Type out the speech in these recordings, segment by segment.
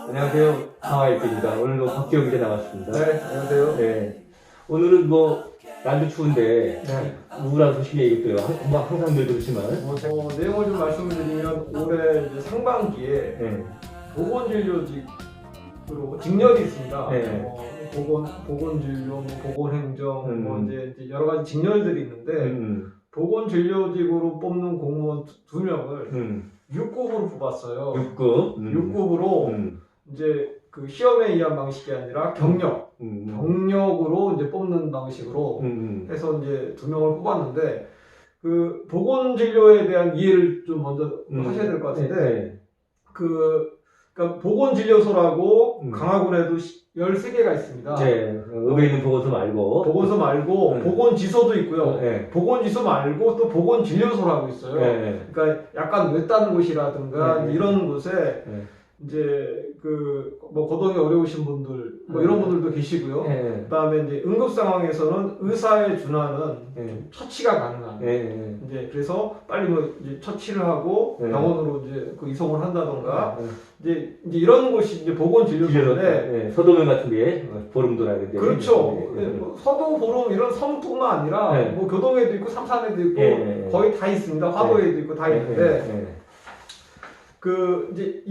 안녕하세요. 하와이입니다. 오늘도 박지영 기자 나왔습니다. 네, 안녕하세요. 네. 오늘은 날도 추운데, 네. 우울한 소식 얘기했어요. 항상 늘 그렇지만. 내용을 좀 말씀을 드리면 올해 이제 상반기에 네. 보건진료직으로 직렬이 있습니다. 네. 보건진료, 보건행정, 이제 여러 가지 직렬들이 있는데 음. 보건진료직으로 뽑는 공무원 두 명을 6급으로 뽑았어요. 6급. 6급으로 이제 그 시험에 의한 방식이 아니라 경력으로 이제 뽑는 방식으로 해서 이제 두 명을 뽑았는데 그 보건진료에 대한 이해를 좀 먼저 하셔야 될 것 같은데 네. 그러니까 보건진료소라고 강화군에도 13개가 있습니다. 네. 읍에 있는 보건소 말고. 보건소 말고 보건지소도 있고요. 네. 보건지소 말고 또 보건진료소라고 있어요. 네. 그러니까 약간 외딴 곳이라든가 네. 이런 곳에 네. 이제 거동이 어려우신 분들 이런 분들도 계시고요. 네. 그다음에 이제 응급 상황에서는 의사에 준하는 네. 처치가 가능한. 네. 이제 그래서 빨리 이제 처치를 하고 네. 병원으로 이제 이송을 한다던가 네. 이제 이런 곳이 이제 보건진료소인데 네. 서도면 같은 게 보름도라 그때. 그렇죠. 네. 서도 보름 이런 섬뿐만 아니라 네. 교동에도 있고 삼산에도 있고 네. 거의 다 있습니다. 화도에도 있고 다 있는데. 네. 이제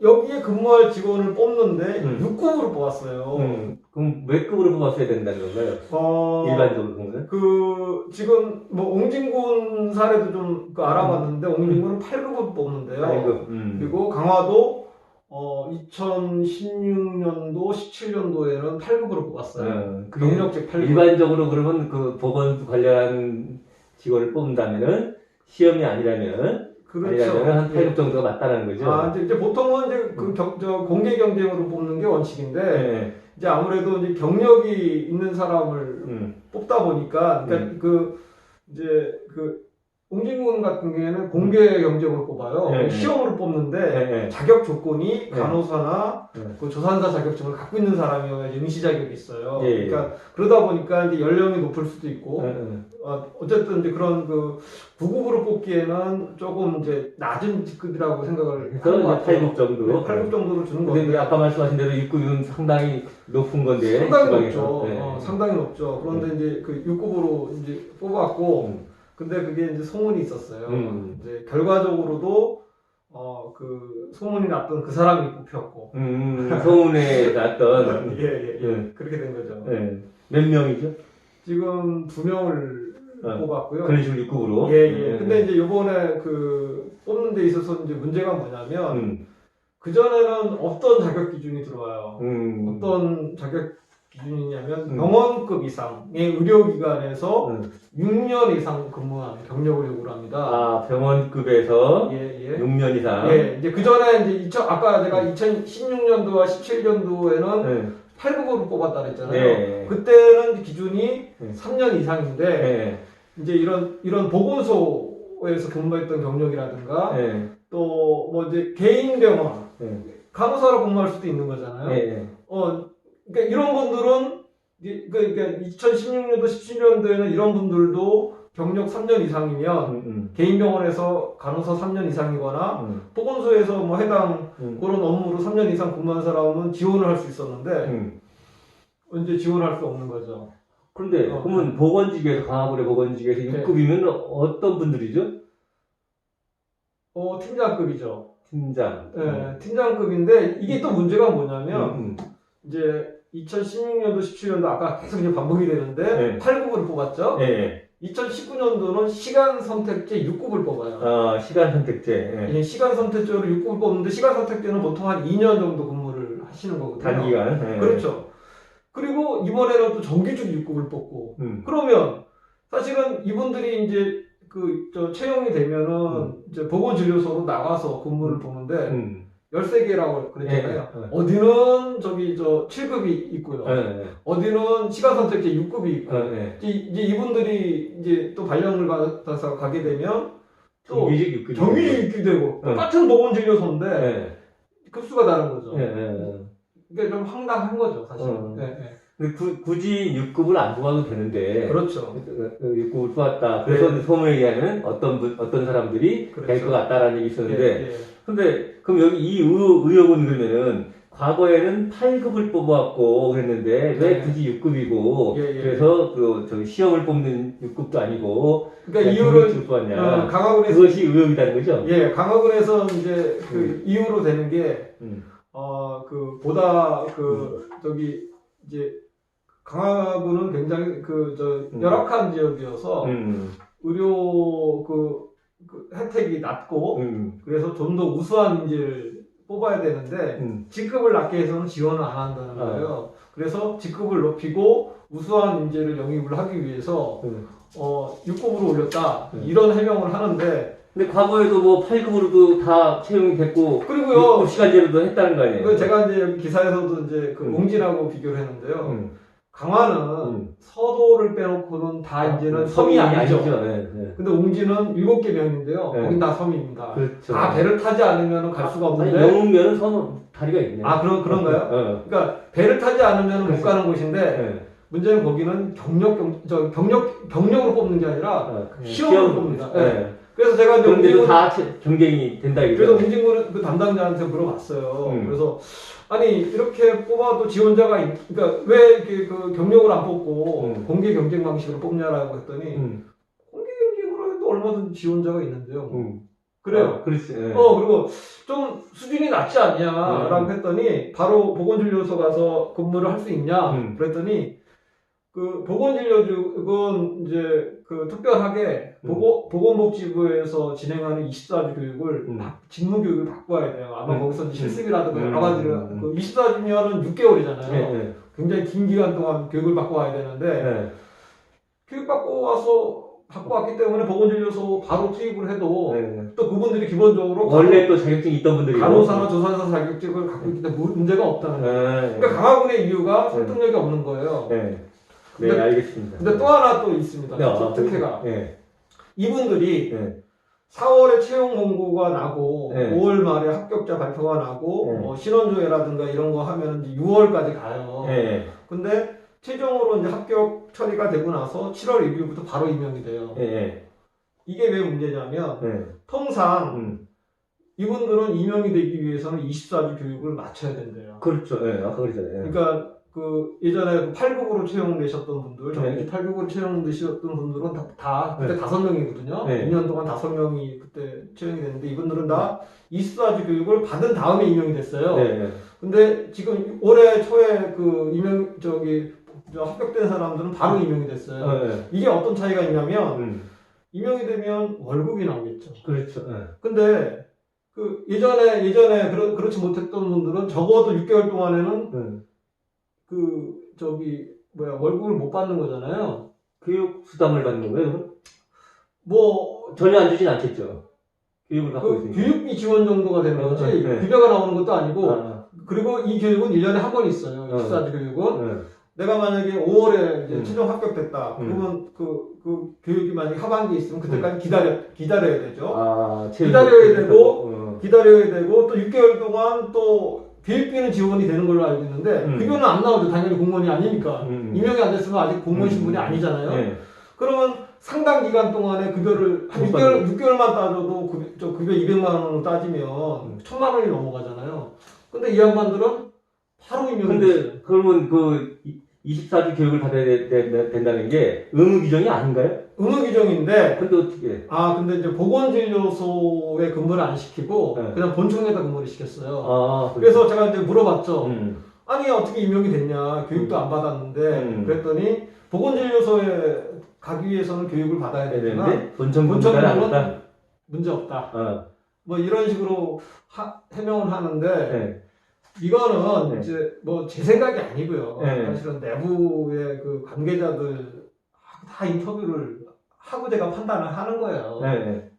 여기에 근무할 직원을 뽑는데 6급으로 뽑았어요. 그럼 몇 급으로 뽑았어야 된다는 건가요? 일반적으로 보면? 지금 옹진군 사례도 좀 알아봤는데 옹진군은 8급으로 뽑는데요. 8급. 그리고 강화도 2016년도, 17년도에는 8급으로 뽑았어요. 경력직 8급. 일반적으로 그러면 그 보건 관련 직원을 뽑는다면은 시험이 아니라면 그렇죠. 한 8급 정도가 맞다는 거죠. 이제 보통은 이제 공개 경쟁으로 뽑는 게 원칙인데, 네. 이제 아무래도 이제 경력이 있는 사람을 뽑다 보니까, 그러니까 옹진군 같은 경우에는 공개 경쟁으로 뽑아요. 네. 시험으로 뽑는데, 네. 자격 조건이 네. 간호사나 조산사 자격증을 갖고 있는 사람이어야 응시 자격이 있어요. 네. 그러니까 그러다 보니까 이제 연령이 높을 수도 있고, 어쨌든 이제 그런 9급으로 뽑기에는 조금 이제 낮은 직급이라고 생각을 하는 것 같아요. 8급 정도로. 네, 8급 정도로 주는 근데 건데. 아까 말씀하신 대로 6급은 상당히 높은 건데. 상당히 지방에서. 높죠. 네. 상당히 높죠. 그런데 이제 6급으로 이제 뽑았고, 근데 그게 이제 소문이 있었어요. 이제 결과적으로도 소문이 났던 그 사람이 뽑혔고. 소문에 났던. 예. 그렇게 된 거죠. 몇 명이죠? 지금 2명을 뽑았고요. 그런 식으로 6급으로. 예. 근데 이제 요번에 뽑는 데 있어서 이제 문제가 뭐냐면, 그전에는 어떤 자격 기준이 들어와요. 어떤 자격 기준이냐면 병원급 이상의 의료기관에서 6년 이상 근무한 경력을 요구를 합니다. 병원급에서 예. 6년 이상. 예. 이제 그전에 이제 아까 제가 2016년도와 17년도에는 8급으로 뽑았다 그랬잖아요. 네. 그때는 기준이 3년 이상인데 이제 이런 보건소에서 근무했던 경력이라든가 또 이제 개인 병원 간호사로 근무할 수도 있는 거잖아요. 그러니까 이런 분들은 그러니까 2016년도, 17년도에는 이런 분들도 경력 3년 이상이면 개인 병원에서 간호사 3년 이상이거나 보건소에서 해당 그런 업무로 3년 이상 근무한 사람은 지원을 할 수 있었는데 이제 지원할 수 없는 거죠. 그런데 그러면 보건직에서 강화군의 보건직에서 6급이면 어떤 분들이죠? 팀장급이죠. 팀장. 네, 팀장급인데 이게 또 문제가 뭐냐면 이제 2016년도, 17년도 아까 계속 이제 반복이 되는데 8급으로 뽑았죠. 2019년도는 시간 선택제 6급을 뽑아요. 시간 선택제. 시간 선택제로 6급을 뽑는데 시간 선택제는 보통 한 2년 정도 근무를 하시는 거거든요. 단기간. 그렇죠. 그리고 이번에는 또 정규직 6급을 뽑고 그러면 사실은 이분들이 이제 채용이 되면은 이제 보건진료소로 나가서 근무를 보는데 13개라고 그랬잖아요. 어디는 7급이 있고요. 어디는 시간 선택제 6급이 있고. 이제 이분들이 이제 또 발령을 받아서 가게 되면 또 정규직 6급이 되고 똑같은 보건진료소인데 급수가 다른 거죠. 그러니까 좀 황당한 거죠, 사실. 굳이 6급을 안 뽑아도 되는데. 그렇죠. 6급을 뽑았다. 그래서 소문에 의하면 어떤 사람들이 될 것 같다라는 얘기 있었는데. 근데, 그럼 여기 이 의혹은 그러면은 과거에는 8급을 뽑아왔고 그랬는데 왜 굳이 6급이고 그래서 저 시험을 뽑는 6급도 아니고 그러니까 이유를 뽑았냐. 강화군에서 그것이 의혹이라는 거죠. 예, 강화군에서 이제 그 이유로 되는 게 보다 저기 이제 강화군은 굉장히 열악한 지역이어서 의료 혜택이 낮고 그래서 좀 더 우수한 인재를 뽑아야 되는데 직급을 낮게 해서는 지원을 안 한다는 거예요. 그래서 직급을 높이고 우수한 인재를 영입을 하기 위해서 6급으로 올렸다 이런 해명을 하는데 근데 과거에도 뭐 8급으로도 다 채용이 됐고 그리고요 6급 시간제로도 했다는 거 아니에요? 제가 이제 기사에서도 이제 옹진하고 비교를 했는데요. 강화는 서도를 빼놓고는 다 이제는 섬이 아니죠. 근데 옹진은 7개 명인데요. 거긴 다 섬입니다. 그렇죠. 다 배를 타지 않으면 갈 수가 없는데. 영웅면은 섬 다리가 있네. 아, 그런가요? 그러니까 배를 타지 않으면 못 가는 곳인데 문제는 거기는 경력으로 뽑는 게 아니라 시험으로 뽑습니다. 그래서 제가 이제 그런데도 다 경쟁이 된다 이거죠. 그래서 옹진군 그 담당자한테 물어봤어요. 그래서 아니 이렇게 뽑아도 지원자가 그러니까 왜 이렇게 그 경력을 안 뽑고 공개 경쟁 방식으로 뽑냐라고 했더니 공개 경쟁으로 해도 얼마든지 지원자가 있는데요. 그래요. 그렇지. 그리고 좀 수준이 낮지 않냐라고 했더니 바로 보건진료소 가서 근무를 할 수 있냐 그랬더니 그 보건진료직은 이제 그 특별하게 보건복지부에서 진행하는 24주 교육을 직무교육을 받고 와야 돼요. 아마 거기서 실습이라든가 여러 가지를 그 24주면은 6개월이잖아요. 굉장히 긴 기간 동안 교육을 받고 와야 되는데 교육받고 왔기 때문에 보건진료소 바로 투입을 해도 또 그분들이 기본적으로 원래 또 자격증이 있던 분들이 간호사나 조산사 자격증을 갖고 있기 때문에 문제가 없다는 거예요. 그러니까 강화군의 이유가 설득력이 없는 거예요. 네, 알겠습니다. 근데 또 하나 또 있습니다. 특혜가. 이분들이 4월에 채용 공고가 나고 5월 말에 합격자 발표가 나고 신원조회라든가 이런 거 하면 이제 6월까지 가요. 근데 최종으로 이제 합격 처리가 되고 나서 7월 1일부터 바로 임용이 돼요. 이게 왜 문제냐면 통상 이분들은 임용이 되기 위해서는 24주 교육을 마쳐야 된대요. 그렇죠. 아까 그랬잖아요. 그러니까 예전에 8급으로 채용되셨던 분들, 정기 8급으로 채용되셨던 분들은 다 그때 5명이거든요. 2년 동안 5명이 그때 채용이 됐는데 이분들은 다 24주 교육을 받은 다음에 임용이 됐어요. 근데 지금 올해 초에 합격된 사람들은 바로 임용이 됐어요. 이게 어떤 차이가 있냐면 임용이 되면 월급이 나오겠죠. 그렇죠. 근데 예전에 그렇지 못했던 분들은 적어도 6개월 동안에는 월급을 못 받는 거잖아요. 교육 수당을 받는 거예요? 뭐 전혀 안 주진 않겠죠. 교육을 받고 있으니까. 교육비 지원 정도가 되는 거지 급여가 나오는 것도 아니고 그리고 이 교육은 1년에 한 번 있어요. 24주 교육은. 내가 만약에 5월에 이제 최종 합격됐다. 그러면 그 교육이 만약에 하반기에 있으면 그때까지 기다려야 되죠. 기다려야 되고 또 6개월 동안 또 교육비는 지원이 되는 걸로 알고 있는데 급여는 안 나오죠. 당연히 공무원이 아니니까. 임용이 안 됐으면 아직 공무원 신분이 아니잖아요. 그러면 상당 기간 동안에 급여를 한 6개월만 따져도 급여 200만 원으로 따지면 1000만 원이 넘어가잖아요. 근데 이 양반들은 바로 임용이 근데 그러면 24주 교육을 받아야 된다는 게 의무 규정이 아닌가요? 의무 규정인데. 근데 어떻게? 근데 이제 보건진료소에 근무를 안 시키고 그냥 본청에다 근무를 시켰어요. 그래서 제가 이제 물어봤죠. 아니 어떻게 임용이 됐냐? 교육도 안 받았는데 그랬더니 보건진료소에 가기 위해서는 교육을 받아야 되지만 본청 근무는 문제 없다. 뭐 이런 식으로 해명을 하는데. 이거는 이제 제 생각이 아니고요. 사실은 내부의 그 관계자들 다 인터뷰를 하고 제가 판단을 하는 거예요.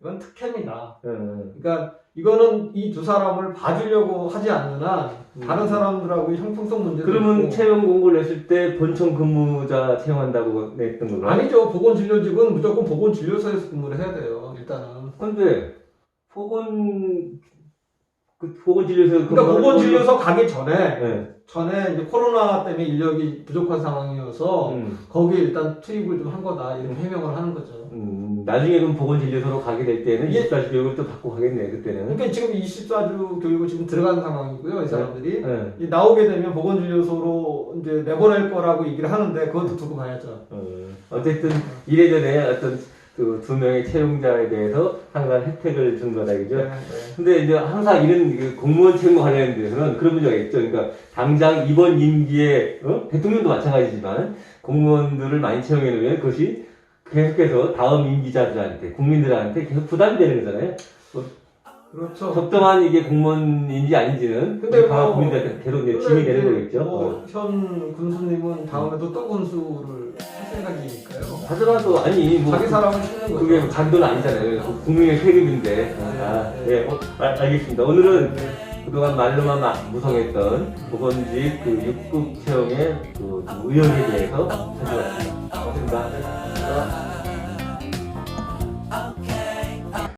이건 특혜입니다. 그러니까 이거는 이 두 사람을 봐주려고 하지 않는 한 다른 사람들하고 형평성 문제도 그러면 있고. 채용 공고를 냈을 때 본청 근무자 채용한다고 냈던 건가요? 아니죠. 보건진료직은 무조건 보건진료소에서 근무를 해야 돼요. 일단은. 근데 그 보건진료소 그러니까 보건진료소 가기 전에 네. 이제 코로나 때문에 인력이 부족한 상황이어서 거기에 일단 투입을 좀 한 거다 이렇게 해명을 하는 거죠. 나중에 그럼 보건진료소로 가게 될 때는 24주 교육을 또 받고 가겠네 그때는. 그러니까 지금 24주 교육을 지금 들어간 상황이고요, 이 사람들이. 네. 나오게 되면 보건진료소로 이제 내보낼 거라고 얘기를 하는데 그것도 두고 봐야죠. 어쨌든 이래저래 어떤 그 두 명의 채용자에 대해서 상당한 혜택을 준 거다, 그죠? 네. 근데 이제 항상 이런 그 공무원 채용 관련된 데서는 그런 문제가 있죠. 그러니까 당장 이번 임기에, 대통령도 마찬가지지만 공무원들을 많이 채용해 놓으면 그것이 계속해서 다음 임기자들한테, 국민들한테 계속 부담되는 거잖아요. 그렇죠. 적정한 이게 공무원인지 아닌지는 근데 뭐, 국민들한테 계속 이제 짐이 되는 거겠죠. 현 군수님은 다음에도 또 군수를 할 생각이니까요. 하더라도, 아니, 뭐. 자기 사람을 쓰는 거죠. 그게 자기 돈 아니잖아요. 국민의 세금인데. 알겠습니다. 오늘은 그동안 말로만 무성했던 보건직 그 6급 채용의 그 의혹에 대해서 살펴봤습니다. 고맙습니다.